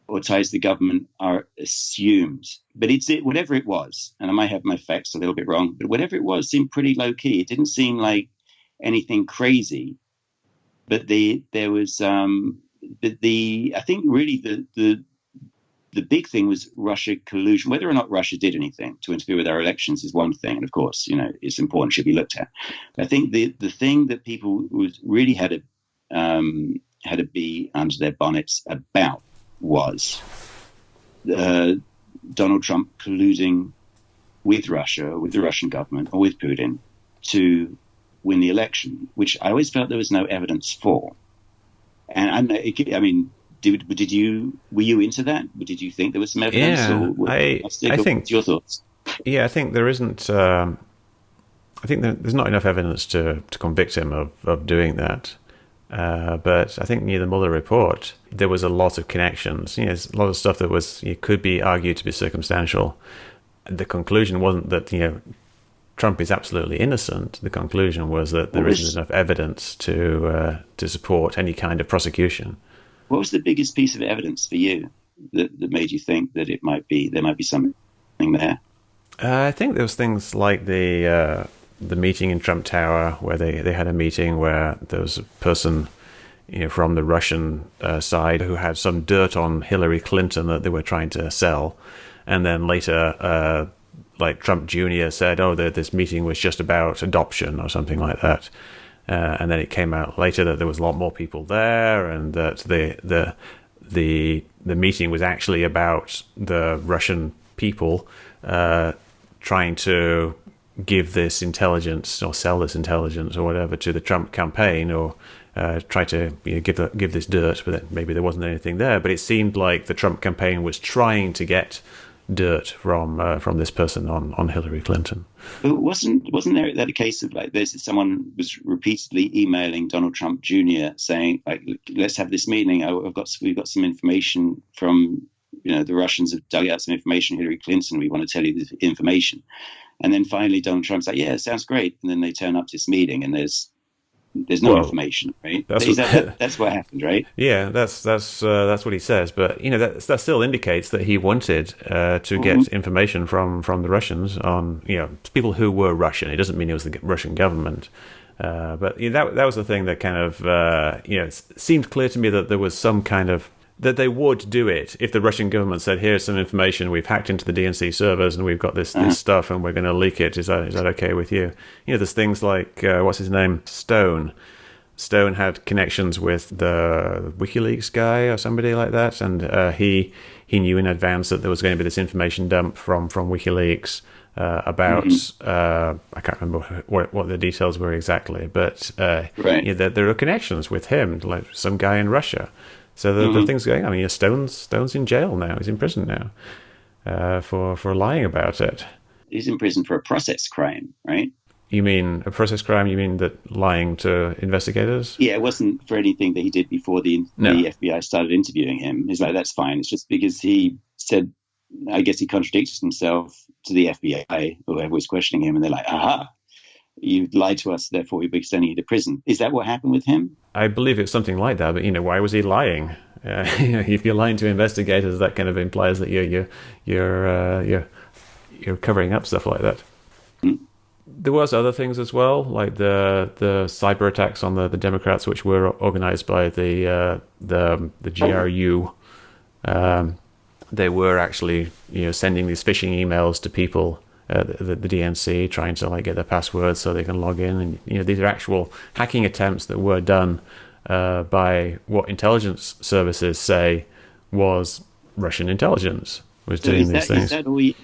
or ties to the government are assumed. But whatever it was, and I might have my facts a little bit wrong, but whatever it was seemed pretty low key. It didn't seem like anything crazy. But there was, I think really the big thing was Russia collusion. Whether or not Russia did anything to interfere with our elections is one thing, and of course, it's important, should be looked at. But I think the thing that people really had to be under their bonnets about was Donald Trump colluding with Russia, with the Russian government, or with Putin to win the election, which I always felt there was no evidence for. And I mean. Were you into that? Did you think there was some evidence? Yeah, I think. What's your thoughts? Yeah, I think there isn't. I think there's not enough evidence to convict him of doing that. But I think near the Mueller report, there was a lot of connections. There's a lot of stuff that could be argued to be circumstantial. The conclusion wasn't that Trump is absolutely innocent. The conclusion was that there isn't enough evidence to support any kind of prosecution. What was the biggest piece of evidence for you that made you think that there might be something there? I think there was things like the meeting in Trump Tower, where they had a meeting where there was a person from the Russian side who had some dirt on Hillary Clinton that they were trying to sell, and then later Trump Jr. said, "Oh, this meeting was just about adoption" or something like that. And then it came out later that there was a lot more people there, and that the meeting was actually about the Russian people trying to give this intelligence or sell this intelligence or whatever to the Trump campaign, or try to give this dirt, but maybe there wasn't anything there. But it seemed like the Trump campaign was trying to get dirt from this person on Hillary Clinton. But wasn't there that a case of like this? Someone was repeatedly emailing Donald Trump Jr. saying, like, let's have this meeting. We've got some information from, the Russians have dug out some information, Hillary Clinton. We want to tell you this information. And then finally Donald Trump's like, yeah, it sounds great. And then they turn up to this meeting and there's no information, right? That's what happened, right? Yeah, that's what he says. But that still indicates that he wanted to get information from the Russians on people who were Russian. It doesn't mean it was the Russian government, but that was the thing that kind of it seemed clear to me that there was some kind of that they would do it if the Russian government said, here's some information, we've hacked into the DNC servers and we've got this stuff and we're going to leak it. Is that okay with you? There's things like, what's his name? Stone. Stone had connections with the WikiLeaks guy or somebody like that. And he knew in advance that there was going to be this information dump from WikiLeaks about, I can't remember what the details were exactly, but there are connections with him, like some guy in Russia. So the thing's going on. Stone's in jail now. He's in prison now for lying about it. He's in prison for a process crime, right? You mean a process crime? You mean that lying to investigators? Yeah, it wasn't for anything that he did before the FBI started interviewing him. He's like, that's fine. It's just because he said, I guess he contradicted himself to the FBI, whoever was questioning him, and they're like, aha, you lied to us, therefore we'll be sending you to prison. Is that what happened with him? I believe it's something like that, but why was he lying? If you're lying to investigators, that kind of implies that you're covering up stuff like that. There was other things as well, like the cyber attacks on the Democrats, which were organized by the GRU. They were actually sending these phishing emails to people. The DNC trying to get their passwords so they can log in, and these are actual hacking attempts that were done by what intelligence services say was Russian intelligence was doing these things.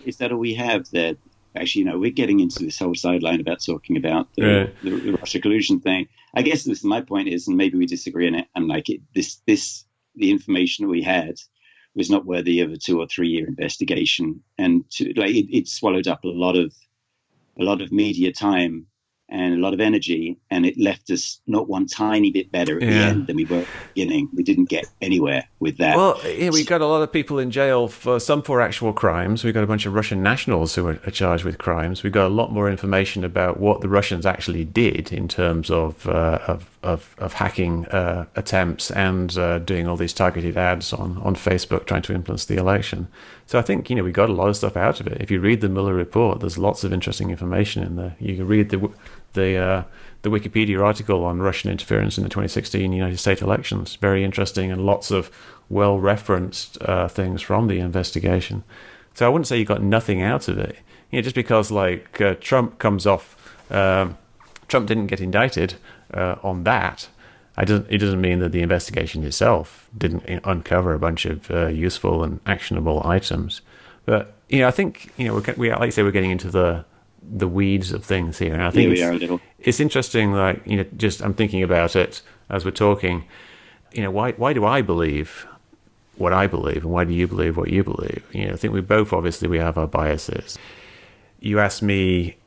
Is that all we have? That actually, we're getting into this whole sideline about talking about the Russia collusion thing. I guess my point is, and maybe we disagree on it. I'm like, the information we had was not worthy of a 2 or 3 year investigation, and it swallowed up a lot of media time and a lot of energy, and it left us not one tiny bit better at the end than we were at the beginning. We didn't get anywhere with that. Well, we got a lot of people in jail for actual crimes. We got a bunch of Russian nationals who are charged with crimes. We got a lot more information about what the Russians actually did in terms of hacking attempts and doing all these targeted ads on Facebook trying to influence the election. So I think we got a lot of stuff out of it. If you read the Mueller report, there's lots of interesting information in there. You can read the Wikipedia article on Russian interference in the 2016 United States elections. Very interesting, and lots of well-referenced things from the investigation. So I wouldn't say you got nothing out of it. Just because Trump comes off, Trump didn't get indicted on that. It doesn't mean that the investigation itself didn't uncover a bunch of useful and actionable items. But I think we like I say, we're getting into the weeds of things here, and I think we are a little. It's interesting. Just I'm thinking about it as we're talking. Why do I believe what I believe, and why do you believe what you believe? I think we both obviously have our biases. You asked me,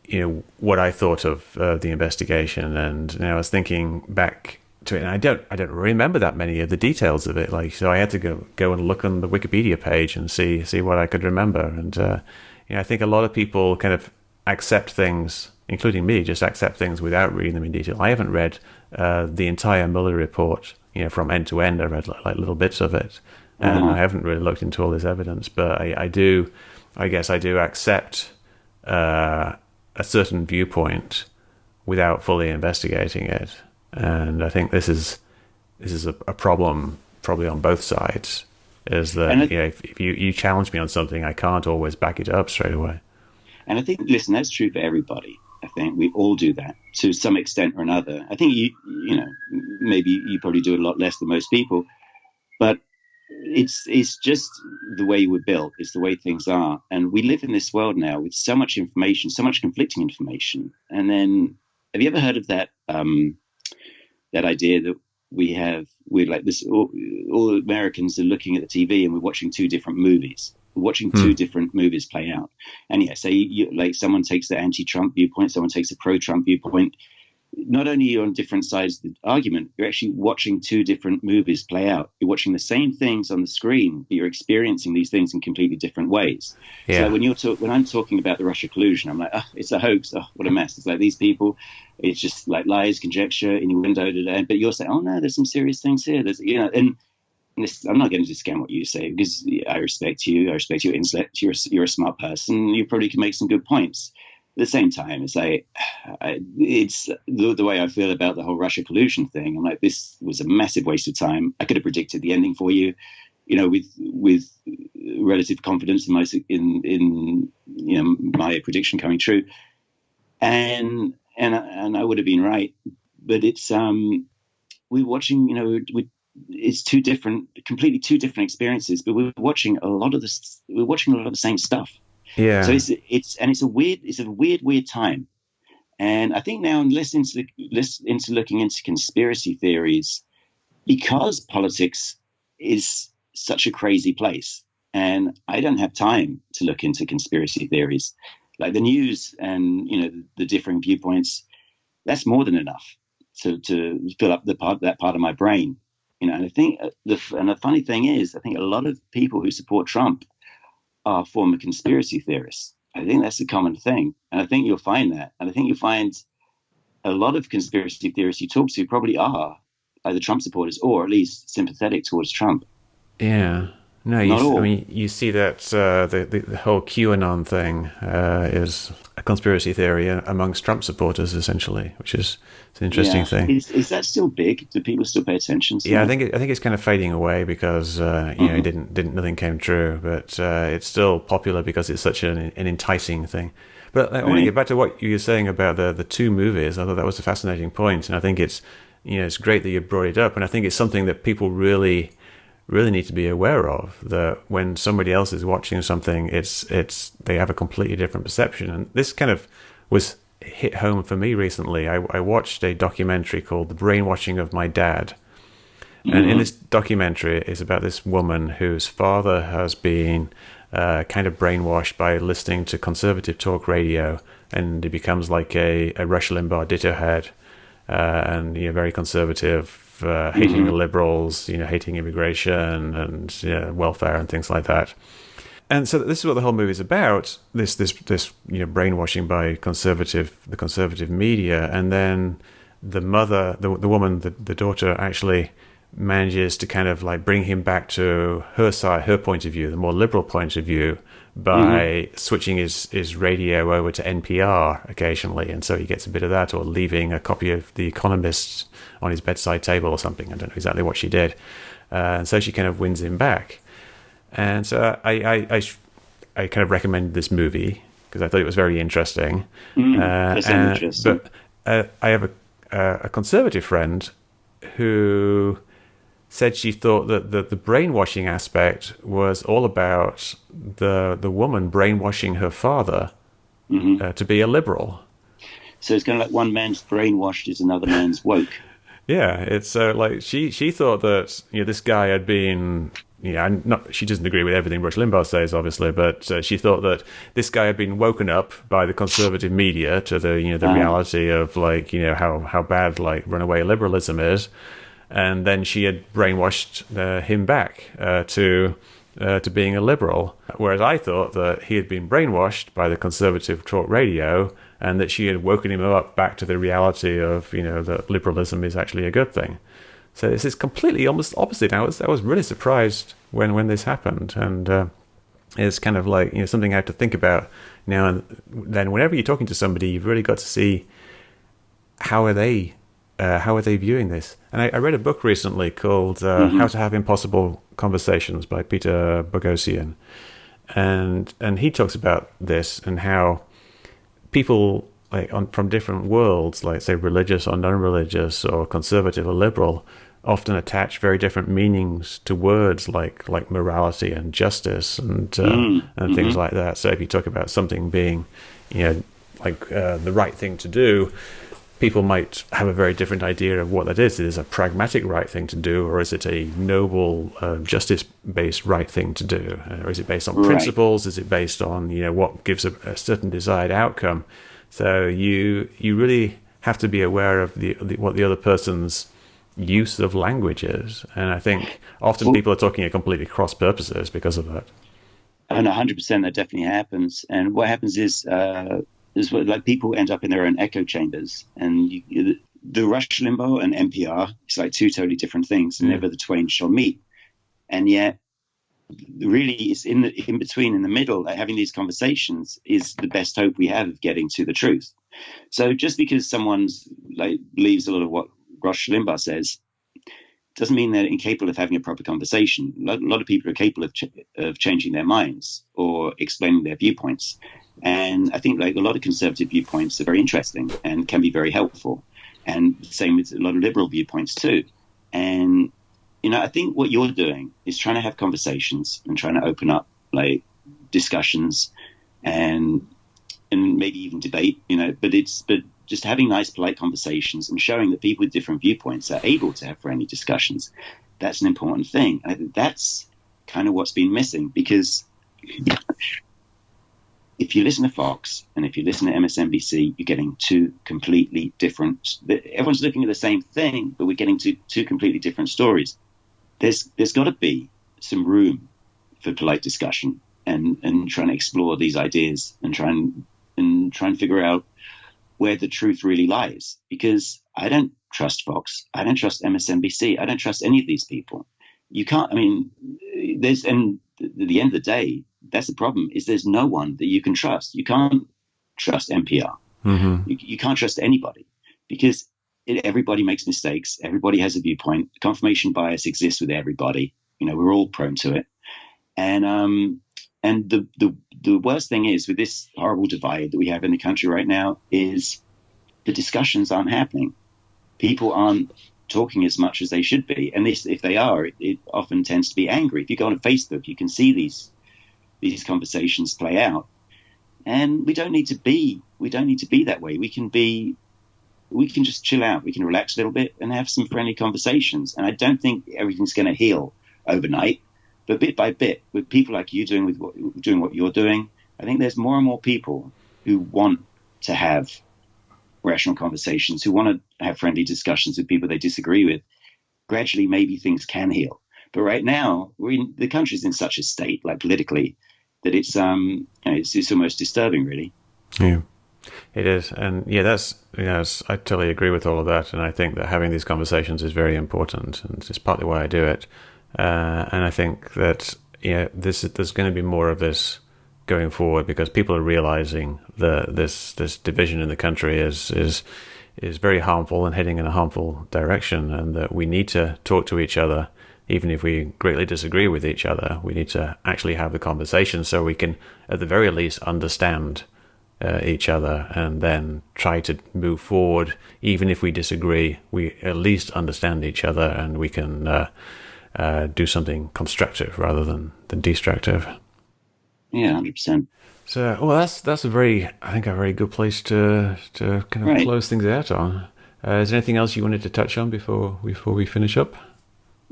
what I thought of the investigation, and I was thinking back to it, and I don't remember that many of the details of it. So I had to go and look on the Wikipedia page and see what I could remember. And I think a lot of people kind of accept things, including me, just accept things without reading them in detail. I haven't read the entire Mueller report, from end to end. I read like little bits of it, and I haven't really looked into all this evidence. But I guess I do accept a certain viewpoint without fully investigating it. And I think this is a problem probably on both sides, is that if you challenge me on something, I can't always back it up straight away. And I think, listen, that's true for everybody. I think we all do that to some extent or another. I think maybe you probably do it a lot less than most people, but it's just the way we're built. It's the way things are, and we live in this world now with so much information, so much conflicting information. And then, have you ever heard of that idea that we're like this? All Americans are looking at the TV and we're watching two different movies. We're watching two different movies play out. And yeah, say like someone takes the anti-Trump viewpoint, someone takes a pro-Trump viewpoint. Not only are you on different sides of the argument, you're actually watching two different movies play out. You're watching the same things on the screen, but you're experiencing these things in completely different ways. Yeah. So when I'm talking about the Russia collusion, I'm like, oh, it's a hoax. Oh, what a mess. It's like these people, it's just like lies, conjecture, innuendo. But you're saying, oh no, there's some serious things here. There's, and this, I'm not going to discount what you say because I respect you. I respect your intellect. You're a smart person. You probably can make some good points. At the same time, it's the way I feel about the whole Russia collusion thing. I'm like, this was a massive waste of time. I could have predicted the ending for you, with relative confidence in my prediction coming true, and I would have been right. But it's we're watching, it's completely two different experiences. But we're watching a lot of the same stuff. Yeah. So it's a weird time, and I think now I'm less into looking into conspiracy theories because politics is such a crazy place, and I don't have time to look into conspiracy theories like the news and the differing viewpoints. That's more than enough to fill up that part of my brain, And I think the funny thing is, I think a lot of people who support Trump are former conspiracy theorists. I think that's a common thing. And I think you'll find that. And I think you'll find a lot of conspiracy theorists you talk to probably are either Trump supporters or at least sympathetic towards Trump. Yeah. No, you see that the whole QAnon thing is a conspiracy theory amongst Trump supporters, essentially, which is an interesting thing. Is that still big? Do people still pay attention to that? I think it's kind of fading away because nothing came true, but it's still popular because it's such an enticing thing. But I want to get back to what you were saying about the two movies. I thought that was a fascinating point, and I think it's great that you brought it up, and I think it's something that people really need to be aware of, that when somebody else is watching something, they have a completely different perception. And this kind of was hit home for me recently. I watched a documentary called The Brainwashing of My Dad. And in this documentary, it's about this woman whose father has been kind of brainwashed by listening to conservative talk radio, and he becomes like a Rush Limbaugh ditto head, and very conservative, hating the liberals, hating immigration and welfare and things like that. And so this is what the whole movie is about: this brainwashing by the conservative media, and then the mother, the woman, the daughter, actually manages to kind of like bring him back to her side, her point of view, the more liberal point of view, by switching his radio over to NPR occasionally, and so he gets a bit of that, or leaving a copy of The Economist on his bedside table or something. I don't know exactly what she did, and so she kind of wins him back. And so I kind of recommended this movie because I thought it was very interesting. That's interesting. But I have a conservative friend who said she thought that the brainwashing aspect was all about the woman brainwashing her father to be a liberal. So it's kind of like one man's brainwashed is another man's woke. Yeah, it's like she thought that this guy had been she doesn't agree with everything Rush Limbaugh says, obviously, but she thought that this guy had been woken up by the conservative media to the reality of how bad runaway liberalism is. And then she had brainwashed him back to being a liberal. Whereas I thought that he had been brainwashed by the conservative talk radio, and that she had woken him up back to the reality of that liberalism is actually a good thing. So this is completely almost opposite. I was really surprised when this happened, and it's kind of like something I have to think about now and then. Whenever you're talking to somebody, you've really got to see how are they viewing this. And I read a book recently called How to Have Impossible Conversations by Peter Boghossian. And he talks about this and how people from different worlds, like say religious or non-religious or conservative or liberal, often attach very different meanings to words like morality and justice and things like that. So if you talk about something being, the right thing to do, people might have a very different idea of what that is. Is it a pragmatic right thing to do, or is it a noble, justice-based right thing to do? Or is it based on principles? Is it based on what gives a certain desired outcome? So you really have to be aware of what the other person's use of language is, and I think often people are talking at completely cross purposes because of that. And 100%, that definitely happens. And what happens is like people end up in their own echo chambers, and the Rush Limbaugh and NPR, it's like two totally different things. Never the twain shall meet, and yet really it's in between, in the middle, like having these conversations is the best hope we have of getting to the truth. So just because someone's like believes a lot of what Rush Limbaugh says doesn't mean they're incapable of having a proper conversation. A lot of people are capable of changing their minds or explaining their viewpoints. And I think like a lot of conservative viewpoints are very interesting and can be very helpful. And same with a lot of liberal viewpoints too. And, I think what you're doing is trying to have conversations and trying to open up like discussions and maybe even debate, but just having nice, polite conversations and showing that people with different viewpoints are able to have friendly discussions. That's an important thing. I think that's kind of what's been missing, because if you listen to Fox and if you listen to MSNBC, you're getting two completely different. Everyone's looking at the same thing, but we're getting two completely different stories. There's got to be some room for polite discussion and trying to explore these ideas and try and figure out where the truth really lies. Because I don't trust Fox, I don't trust MSNBC, I don't trust any of these people. You can't. I mean, and at the end of the day, that's the problem, is there's no one that you can trust. You can't trust NPR. You can't trust anybody, because everybody makes mistakes. Everybody has a viewpoint. Confirmation bias exists with everybody. We're all prone to it. And the worst thing is, with this horrible divide that we have in the country right now, is the discussions aren't happening. People aren't talking as much as they should be. And if they are, it often tends to be angry. If you go on Facebook, you can see these conversations play out. And we don't need to be that way. We can just chill out. We can relax a little bit and have some friendly conversations. And I don't think everything's going to heal overnight, but bit by bit, with people like you doing what you're doing, I think there's more and more people who want to have rational conversations, who want to have friendly discussions with people they disagree with. Gradually, maybe things can heal. But right now, the country's in such a state, like politically, that it's almost disturbing, really. Yeah. It is, and that's I totally agree with all of that, and I think that having these conversations is very important, and it's partly why I do it. And I think that there's going to be more of this going forward, because people are realizing that this division in the country is very harmful and heading in a harmful direction, and that we need to talk to each other. Even if we greatly disagree with each other, we need to actually have the conversation so we can, at the very least, understand each other, and then try to move forward. Even if we disagree, we at least understand each other, and we can do something constructive rather than destructive. Yeah, 100%. So, well, that's a very good place to kind of close things out on. Is there anything else you wanted to touch on before we finish up?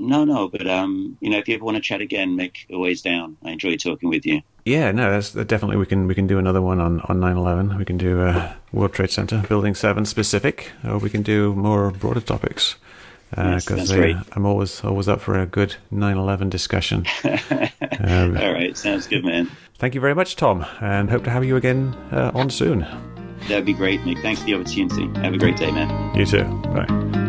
No, but if you ever want to chat again, Mick, always down. I enjoy talking with you. Yeah, no, that's definitely we can do another one on 9/11. We can do World Trade Center, Building 7 specific, or we can do more broader topics. Because I'm always up for a good 9/11 discussion. All right, sounds good, man. Thank you very much, Tom, and hope to have you again on soon. That'd be great, Mick. Thanks for the opportunity. Have a great day, man. You too. Bye.